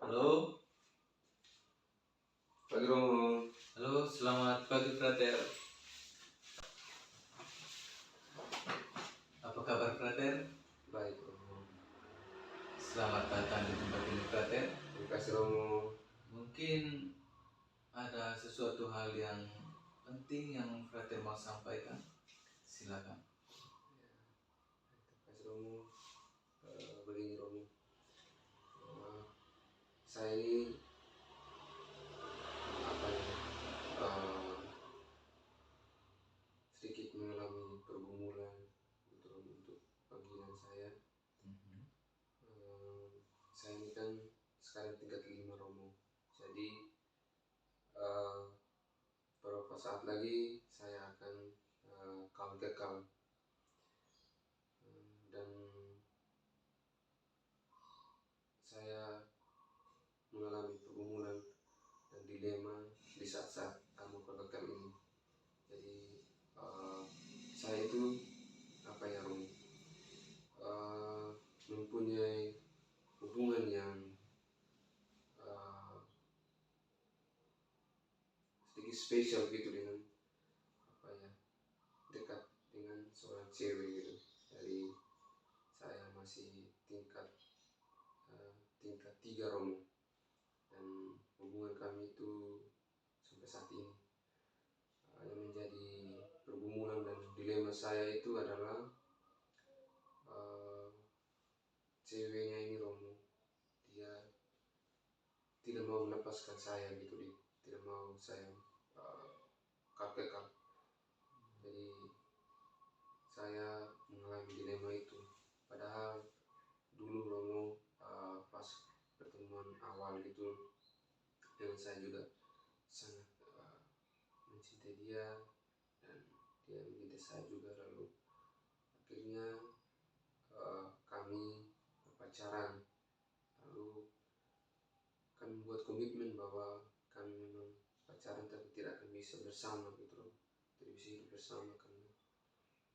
Halo, Pagi Romo. halo, selamat pagi Frater. Apa kabar Frater? Baik Romo. Selamat datang di tempat ini Frater. Terima kasih Romo. Mungkin ada sesuatu hal yang penting yang Frater mau sampaikan. Silakan. Terima kasih Romo. Begini Romo. Saya ini sedikit mengalami pergumulan gitu Romo, untuk panggilan saya. Saya ini kan sekarang tingkat 5 Romo. Jadi beberapa saat lagi saya akan kekal. Dan saya mengalami pergumulan dan dilema di saat-saat kamu kekal ini. Jadi saya itu Rom, mempunyai hubungan yang sedikit spesial gitu dengan dekat dengan seorang cewek gitu. Dari saya masih tingkat 3 Romo, dan hubungan kami itu sampai saat ini. Yang menjadi pergumulan dan dilema saya itu adalah ceweknya ini Romo, dia tidak mau melepaskan saya gitu, tidak mau saya kekal. Jadi saya mengalami dilema itu. Padahal dulu Romo, pas pertemuan awal gitu, dan saya juga sangat mencintai dia, dan dia mencintai saya juga. Lalu akhirnya kami pacaran, lalu kami buat komitmen bahwa kami memang pacaran tapi tidak akan bisa bersama gitu loh, tidak bisa hidup bersama karena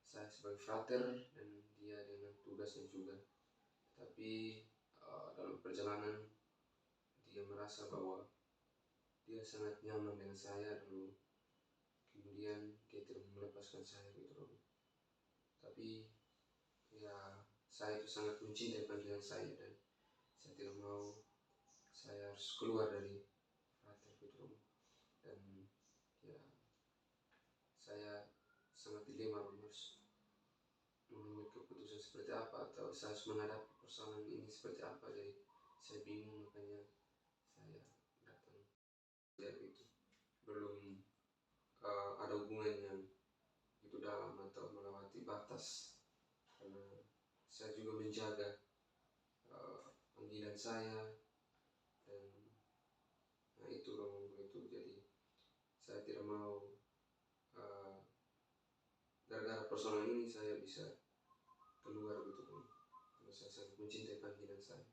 saya sebagai frater dan dia dengan tugasnya juga. Tapi dalam perjalanan dia merasa bahwa dia sangat nyaman dengan saya, lalu kemudian dia tidak melepaskan saya gitu loh. Tapi ya, saya itu sangat mencintai panggilan saya, dan saya tidak mau saya harus keluar dari frater gitu loh. Dan ya, saya sangat dilema harus mengambil keputusan seperti apa, atau saya harus menghadapi persoalan ini seperti apa. Jadi saya bingung, makanya saya datang. Jadi itu belum ada hubungan yang itu dalam atau melewati batas, karena saya juga menjaga panggilan saya. Dan itu Romo, begitu. Jadi saya tidak mau gara-gara persoalan ini saya bisa keluar gitu Romo, karena saya sangat mencintai panggilan saya.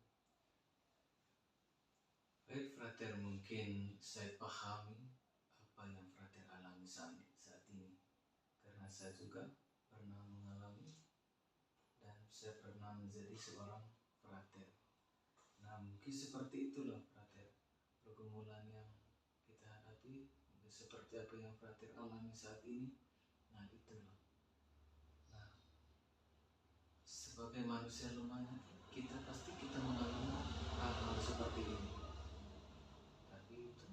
Baik Frater, mungkin saya pahami apa yang Frater alami saat ini, karena saya juga pernah mengalami dan saya pernah menjadi seorang frater. Nah, mungkin seperti itulah frater, pergumulan yang kita hadapi seperti apa yang frater alami saat ini. Nah, itulah. Nah, sebagai manusia lemah, kita pasti mengalami hal-hal seperti ini. Tapi itu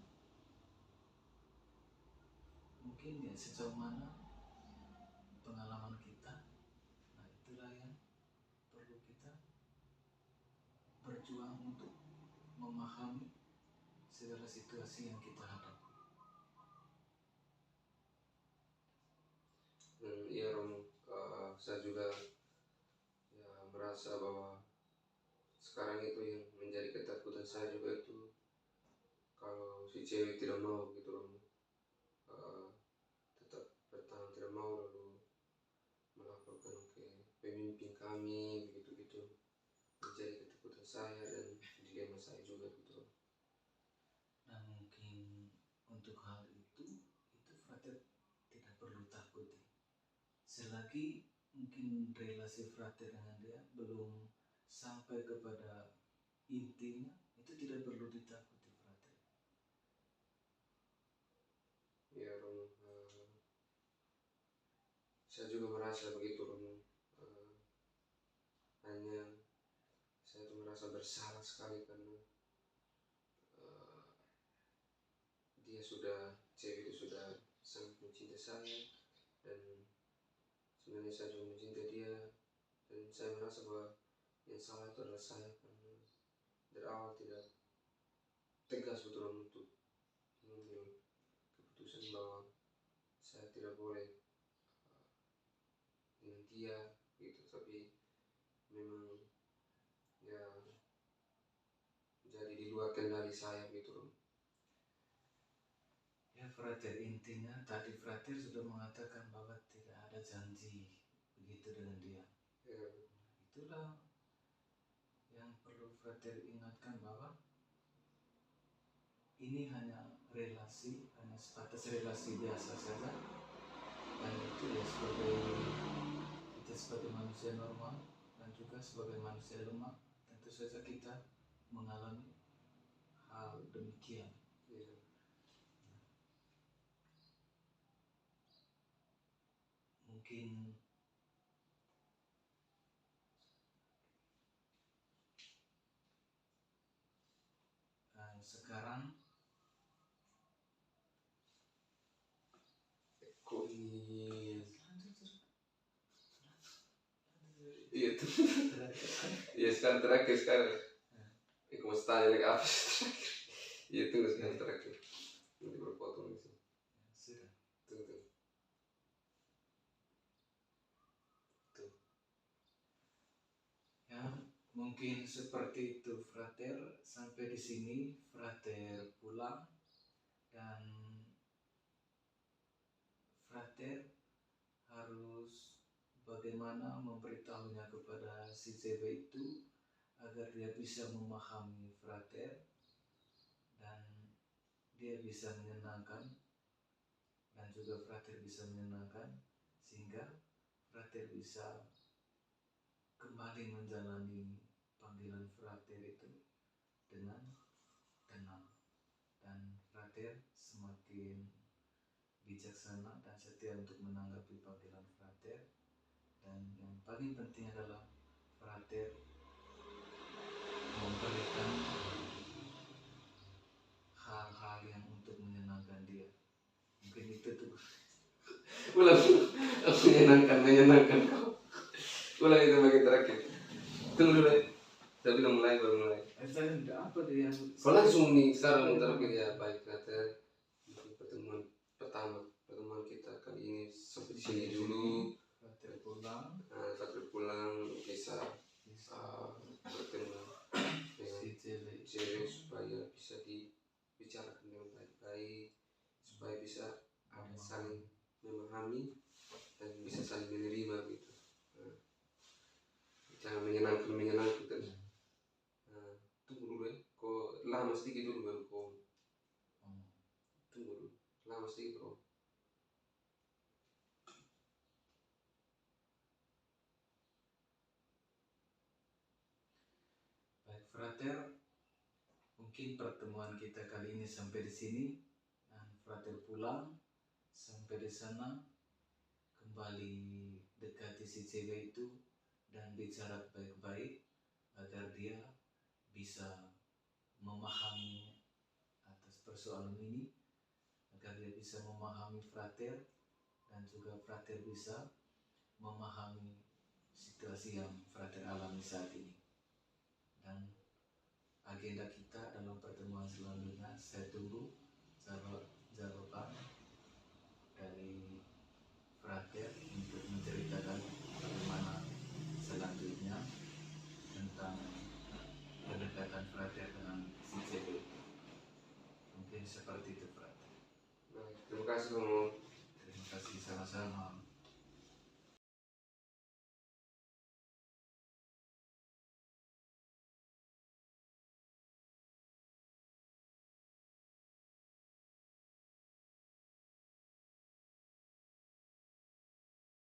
mungkin ya sejauh mana pengalaman kita. Nah, itulah yang perlu kita berjuang untuk memahami segala situasi yang kita hadapi. Iya Romo, saya juga ya merasa bahwa sekarang itu yang menjadi ketakutan saya juga itu, kalau si cewek tidak mau gitu Romo, tetap bertahan tidak mau, lalu melaporkan ke pemimpin kami begitu-gitu. Menjadi ketakutan saya dan dilema saya juga gitu. Nah, mungkin untuk hal itu frater tidak perlu takut. Selagi mungkin relasi frater dengan dia belum sampai kepada intinya, Itu tidak perlu ditakuti, frater. Ya Romo, saya juga merasa begitu Romo. Hanya saya tuh merasa bersalah sekali karena cewek itu sudah sangat mencintai saya, dan sebenarnya saya juga mencintai dia, dan saya merasa bahwa yang salah itu adalah saya karena dari awal tidak tegas betul untuk mengambil keputusan bahwa saya tidak boleh dengan dia gitu. Tapi memang ya jadi di luar kendali saya gitu loh. Ya frater, intinya tadi frater sudah mengatakan bahwa tidak ada janji begitu dengan dia. Ya, Itulah yang perlu frater ingatkan, bahwa ini hanya relasi, hanya sebatas relasi biasa saja. Dan itu ya kita sebagai manusia normal dan juga sebagai manusia lemah, tentu saja kita mengalami hal demikian. ya. Mungkin sekarang Kok ini iya tuh. Iya sekarang terakhir sekarang. Kamu mau tanya lagi apa sih terakhir? Iya tunggu sekarang terakhir. Nanti berpotong di sini. sudah Tunggu. tuh. Ya, mungkin seperti itu frater. Sampai di sini frater pulang, dan frater harus bagaimana memberitahunya kepada si cewek itu agar dia bisa memahami frater dan dia bisa menyenangkan, dan juga frater bisa menyenangkan, sehingga frater bisa kembali menjalani panggilan frater itu dengan tenang, dan frater semakin bijaksana dan setia untuk menanggapi panggilan frater. Dan yang paling penting adalah frater memberikan hal-hal yang untuk menyenangkan dia. Mungkin itu tuh. Ulang. Menyenangkan kau. Ulang itu bagian terakhir. Tunggu dulu. Tapi udah mulai baru mulai. Saya tidak apa dia. Kau langsung nih sekarang terakhir ya. Baik frater. Pertemuan kita kali ini sampai di sini dulu. Frater pulang. Frater pulang bisa bertemu dengan Si cewek supaya bisa dibicarakan dengan baik-baik, supaya bisa saling memahami dan bisa saling menerima gitu. Jangan menyenangkan terus. Tunggu dulu ya, kok lama sedikit dulu baru kau. Tunggu dulu, lama sedikit bro. Baik frater, mungkin pertemuan kita kali ini sampai di sini, dan frater pulang. Sampai di sana kembali dekati si cewek itu dan bicara baik-baik agar dia bisa memahami atas persoalan ini, agar dia bisa memahami frater dan juga frater bisa memahami situasi yang frater alami saat ini. Dan agenda kita dalam pertemuan selanjutnya, saya tunggu jawaban dari frater untuk menceritakan bagaimana selanjutnya tentang pendekatan frater dengan si cewek itu. Mungkin seperti itu frater. Terima kasih